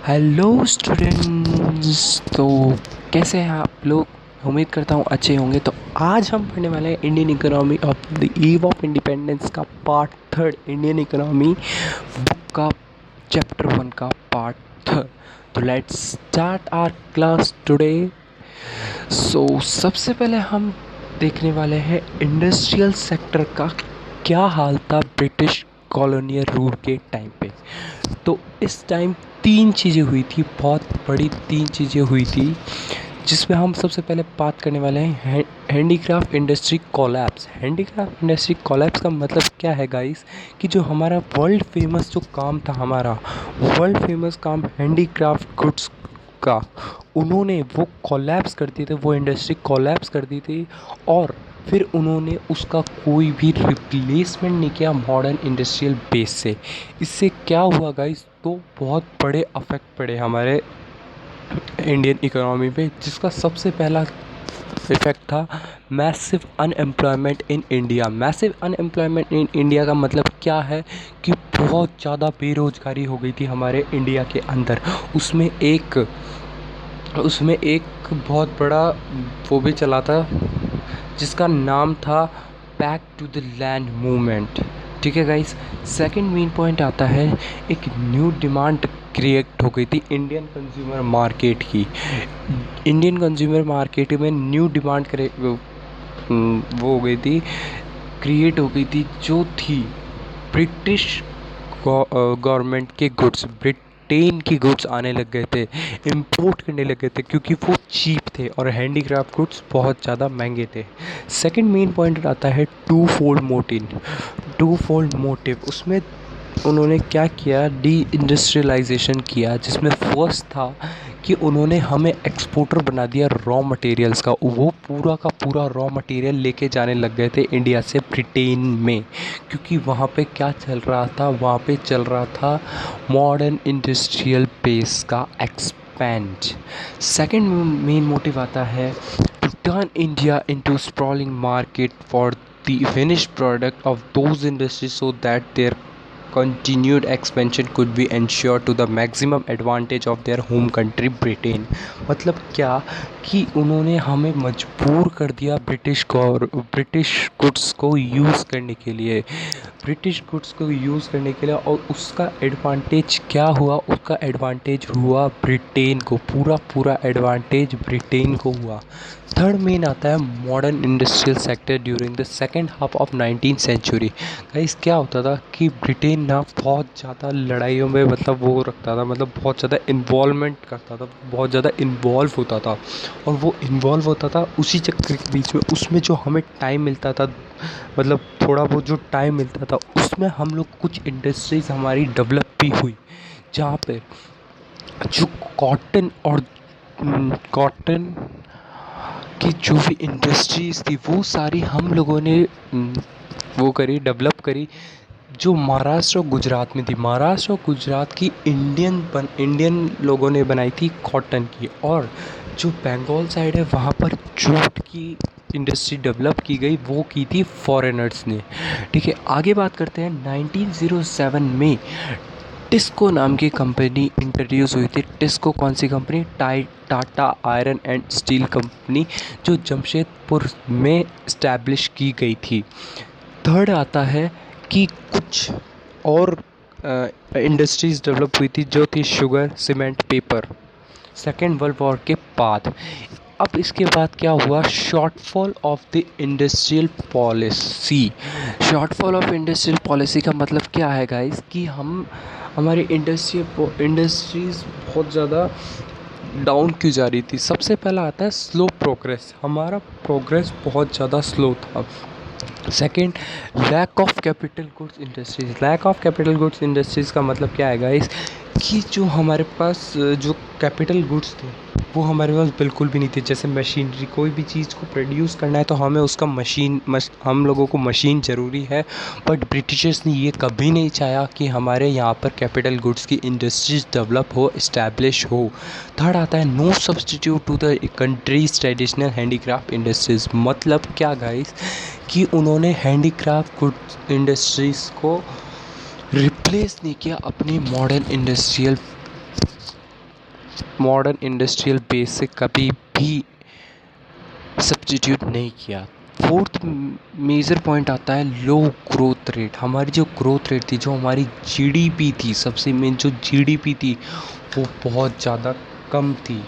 Hello students. तो कैसे हैं आप लोग? उम्मीद करता हूँ अच्छे होंगे। तो आज हम पढ़ने वाले हैं Indian economy of the eve of independence का part third, Indian economy book का चैप्टर 1 का पार्ट थर्ड। तो let's start our class today. सबसे पहले हम देखने वाले हैं इंडस्ट्रियल सेक्टर का क्या हाल था ब्रिटिश कॉलोनियल रूल के टाइम पे। तो इस टाइम तीन चीज़ें हुई थी, बहुत बड़ी तीन चीज़ें हुई थी, जिसमें हम सबसे पहले बात करने वाले हैं handicraft industry collapse. Handicraft industry collapse का मतलब क्या है गाइस, कि जो हमारा वर्ल्ड फेमस जो काम था, हमारा वर्ल्ड फेमस काम हैंडीक्राफ्ट गुड्स का, उन्होंने वो कोलैप्स कर दिए थे, वो इंडस्ट्री कोलैप्स कर दी थी। और फिर उन्होंने उसका कोई भी रिप्लेसमेंट नहीं किया मॉडर्न इंडस्ट्रियल बेस से। इससे क्या हुआ गाइस, तो बहुत बड़े अफेक्ट पड़े हमारे इंडियन इकोनॉमी पे, जिसका सबसे पहला इफेक्ट था massive unemployment in India. Massive unemployment in India का मतलब क्या है, कि बहुत ज़्यादा बेरोजगारी हो गई थी हमारे इंडिया के अंदर। उसमें एक उसमें एक बहुत बड़ा वो भी चला था, जिसका नाम था back to the land movement. ठीक है गाइस। सेकंड मेन पॉइंट आता है, एक न्यू डिमांड क्रिएट हो गई थी इंडियन कंज्यूमर मार्केट की। इंडियन कंज्यूमर मार्केट में न्यू डिमांड वो हो गई थी, क्रिएट हो गई थी, जो थी ब्रिटिश गवर्नमेंट के गुड्स। ब्रिटेन की गुड्स आने लग गए थे, इंपोर्ट करने लग गए थे, क्योंकि वो चीप थे और हैंडीक्राफ्ट गुड्स बहुत ज़्यादा महंगे थे। सेकंड मेन पॉइंट आता है टू फोल्ड मोटिव। उसमें उन्होंने क्या किया, डी इंडस्ट्रियलाइजेशन किया, जिसमें फर्स्ट था कि उन्होंने हमें एक्सपोर्टर बना दिया रॉ मटेरियल्स का। वो पूरा का पूरा रॉ मटेरियल लेके जाने लग गए थे इंडिया से ब्रिटेन में, क्योंकि वहाँ पे क्या चल रहा था, वहाँ पे चल रहा था मॉडर्न इंडस्ट्रियल बेस का एक्सपेंड। सेकंड मेन मोटिव आता है to turn India into sprawling market for the finished product of those industries, so that their continued expansion could be ensured to the maximum advantage of their home country Britain। मतलब क्या, कि उन्होंने हमें मजबूर कर दिया ब्रिटिश गुड्स को use करने के लिए, और उसका एडवांटेज क्या हुआ, उसका एडवांटेज हुआ ब्रिटेन को, पूरा पूरा एडवांटेज ब्रिटेन को हुआ। थर्ड मेन आता है modern industrial sector during the second half of 19th century. Guys क्या होता था कि ब्रिटेन ना बहुत ज़्यादा लड़ाइयों में मतलब वो रखता था, मतलब बहुत ज़्यादा इन्वॉल्वमेंट करता था, बहुत ज़्यादा इन्वॉल्व होता था। और वो इन्वॉल्व होता था उसी चक्कर के बीच में, उसमें जो हमें टाइम मिलता था, मतलब थोड़ा बहुत जो टाइम मिलता था, उसमें हम लोग कुछ इंडस्ट्रीज़ हमारी डेवलप भी हुई, जहाँ पे जो कॉटन की जो भी इंडस्ट्रीज़ थी, वो सारी हम लोगों ने वो करी, डेवलप करी, जो महाराष्ट्र और गुजरात में थी। महाराष्ट्र और गुजरात की इंडियन लोगों ने बनाई थी कॉटन की, और जो बंगाल साइड है वहाँ पर जूट की इंडस्ट्री डेवलप की गई, वो की थी फॉरेनर्स ने। ठीक है, आगे बात करते हैं। 1907 में टिस्को नाम की कंपनी इंट्रोड्यूस हुई थी। टिस्को कौन सी company? Tata iron and steel company, जो जमशेदपुर में इस्टेब्लिश की गई थी। थर्ड आता है कि कुछ और इंडस्ट्रीज़ डेवलप हुई थी, जो थी sugar, cement, paper, second world war के बाद। अब इसके बाद क्या हुआ, shortfall of the industrial policy. Shortfall of industrial policy का मतलब क्या है गाइस, कि हमारी इंडस्ट्रीज़ बहुत ज़्यादा डाउन क्यों जा रही थी। सबसे पहला आता है स्लो प्रोग्रेस, हमारा प्रोग्रेस बहुत ज़्यादा स्लो था। Second, lack of capital goods industries. Lack of capital goods industries का मतलब क्या है गाइस, कि जो हमारे पास जो कैपिटल गुड्स थे, वो हमारे पास बिल्कुल भी नहीं थे। जैसे मशीनरी, कोई भी चीज़ को प्रोड्यूस करना है तो हमें उसका हम लोगों को मशीन ज़रूरी है। बट ब्रिटिशर्स ने ये कभी नहीं चाहा कि हमारे यहाँ पर कैपिटल गुड्स की इंडस्ट्रीज डेवलप हो, इस्टेब्लिश हो। थर्ड आता है no substitute to the country's traditional handicraft industries. मतलब क्या गाइस, कि उन्होंने हैंडीक्राफ्ट गुड्स इंडस्ट्रीज़ को रिप्लेस नहीं किया अपनी modern industrial modern industrial base से कभी भी सब्स्टिट्यूट नहीं किया। फोर्थ मेजर पॉइंट आता है लो ग्रोथ रेट। हमारी जो ग्रोथ रेट थी, जो हमारी जीडीपी थी, सबसे मेन जो जीडीपी थी वो बहुत ज़्यादा कम थी।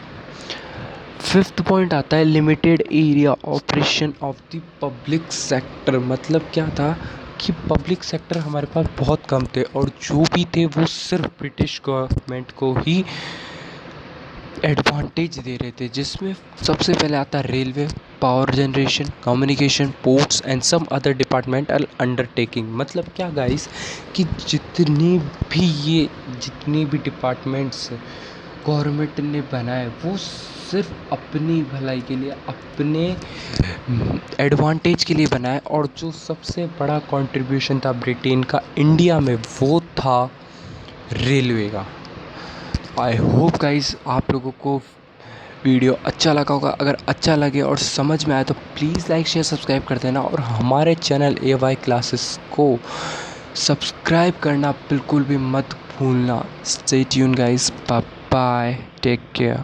फिफ्थ पॉइंट आता है limited area operation of the public sector. मतलब क्या था कि पब्लिक सेक्टर हमारे पास बहुत कम थे और जो भी थे वो सिर्फ ब्रिटिश गवर्नमेंट को ही एडवांटेज दे रहे थे, जिसमें सबसे पहले आता है railway, power generation, communication, ports and some other departmental undertaking. मतलब क्या गाइस कि जितनी भी डिपार्टमेंट्स गवर्नमेंट ने बनाए वो सिर्फ अपनी भलाई के लिए, अपने एडवांटेज के लिए बनाए। और जो सबसे बड़ा कंट्रीब्यूशन था ब्रिटेन का इंडिया में वो था रेलवे का। आई होप गाइस आप लोगों को वीडियो अच्छा लगा होगा। अगर अच्छा लगे और समझ में आए तो प्लीज़ लाइक शेयर सब्सक्राइब कर देना और हमारे चैनल AY क्लासेस को सब्सक्राइब करना बिल्कुल भी मत भूलना। Stay tune guys, bye bye, take care.